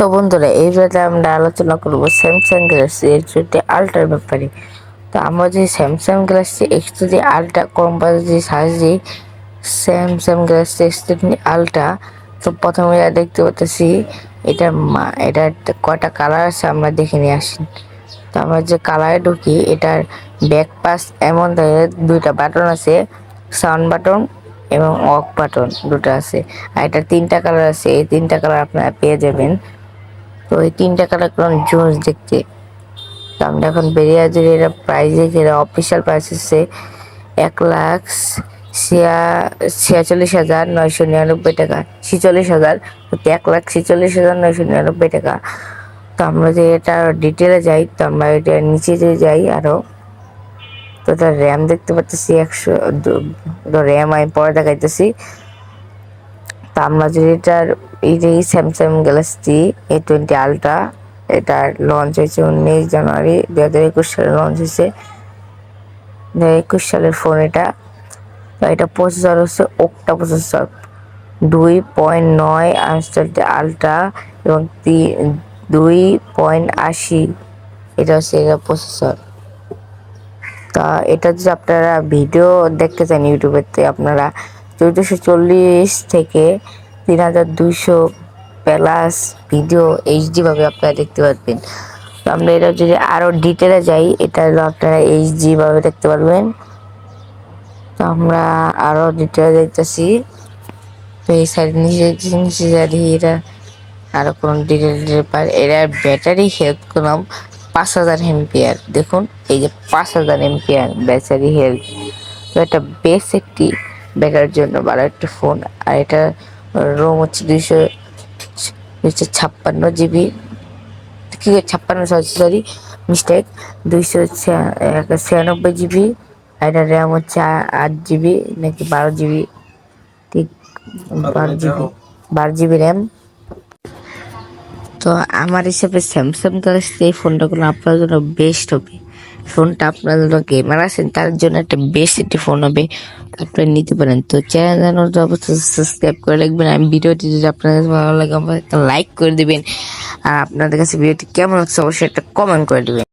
তো বন্ধুরা এই ভিডিওতে আমরা আলোচনা করব স্যামসাং গ্যালাক্সি S20 আলট্রার ব্যাপারে। তো আমরা যে স্যামসাং গ্যালাক্সি S20 আলট্রা কম বাজেটে সার্চ দিই স্যামসাং গ্যালাক্সি S20 আলট্রা, তো প্রথমে যা দেখতে পাচ্ছি এটার কয়টা কালার আছে আমরা দেখে নিয়ে আসি। তো আমরা যে কালারে ঢুকি এটার ব্যাক পাশ এমন থাকে, দুইটা বাটন আছে, সাউন্ড বাটন এবং অফ বাটন দুটো আছে। আর এটা তিনটা কালার আছে, এই তিনটা কালার আপনারা পেয়ে যাবেন। তো এই তিনটা কালার কোন জোস দেখতে। তো আমরা এখন বেরিয়ে আসি, এটা প্রাইস দেখে অফিসিয়াল প্রাইস হচ্ছে 1,46,999 টাকা, 46,000, 1,46,999 টাকা। তো আমরা যে এটা ডিটেলে যাই, তো আমরা এটা নিচে যে যাই আরো, তো তার র্যাম দেখতে পাচ্ছি 100, র্যাম আমি পরে দেখাইতেছি। তো আমরা যদি এটার এই যে স্যামসাং গ্যালাক্সি A20 আলট্রা, এটার লঞ্চ হয়েছে 19 জানুয়ারি 2021 সালে লঞ্চ হয়েছে, 2021 সালের ফোন এটা। তো এটা প্রসেসর হচ্ছে ওক্টা প্রসেসর 2.9 আলট্রা এবং 2.80, এটা হচ্ছে এটা প্রসেসর। তা এটা যদি আপনারা ভিডিও দেখতে চান ইউটিউবেতে, আপনারা 1440 থেকে 3200 প্লাস ভিডিও এইচডি ভাবে আপনারা দেখতে পারবেন। তো আমরা এটা যদি আরো ডিটেলে যাই, এটা হলো আপনারা এইচডি ভাবে দেখতে পারবেন। তো আমরা আরো ডিটেলে দেখতেছি, তো এই সাইড নিচে দেখি এটা আরো কোন ডিটেল পার। এর ব্যাটারি হেলথ করলাম 5000 এমপিআর। দেখুন এই যে 5000 এমপিআর ব্যাটারি হেলথ, তো এটা বেশ একটি ব্যাটারির জন্য ভালো একটা ফোন। আর এটা রোম হচ্ছে 256 জিবি, কি 56, সরি মিস্টেক, 296 জিবি। আর এটা র্যাম হচ্ছে 8 জিবি নাকি 12 জিবি, ঠিক 12 জিবি, 12 জিবি র্যাম। তো আমার হিসাবে স্যামসাং গ্যালাক্সি এই ফোনটা কোনো আপনার জন্য বেস্ট হবে। ফোনটা আপনার জন্য গেমার আছেন তার জন্য একটা বেস্ট একটি ফোন হবে, আপনারা নিতে পারেন। তো চ্যানেল অবশ্যই সাবস্ক্রাইব করে রাখবেন। আমি ভিডিওটি যদি আপনাদের ভালো লাগে একটা লাইক করে দিবেন, আর আপনাদের কাছে ভিডিওটি কেমন লাগছে অবশ্যই একটা কমেন্ট করে দিবেন।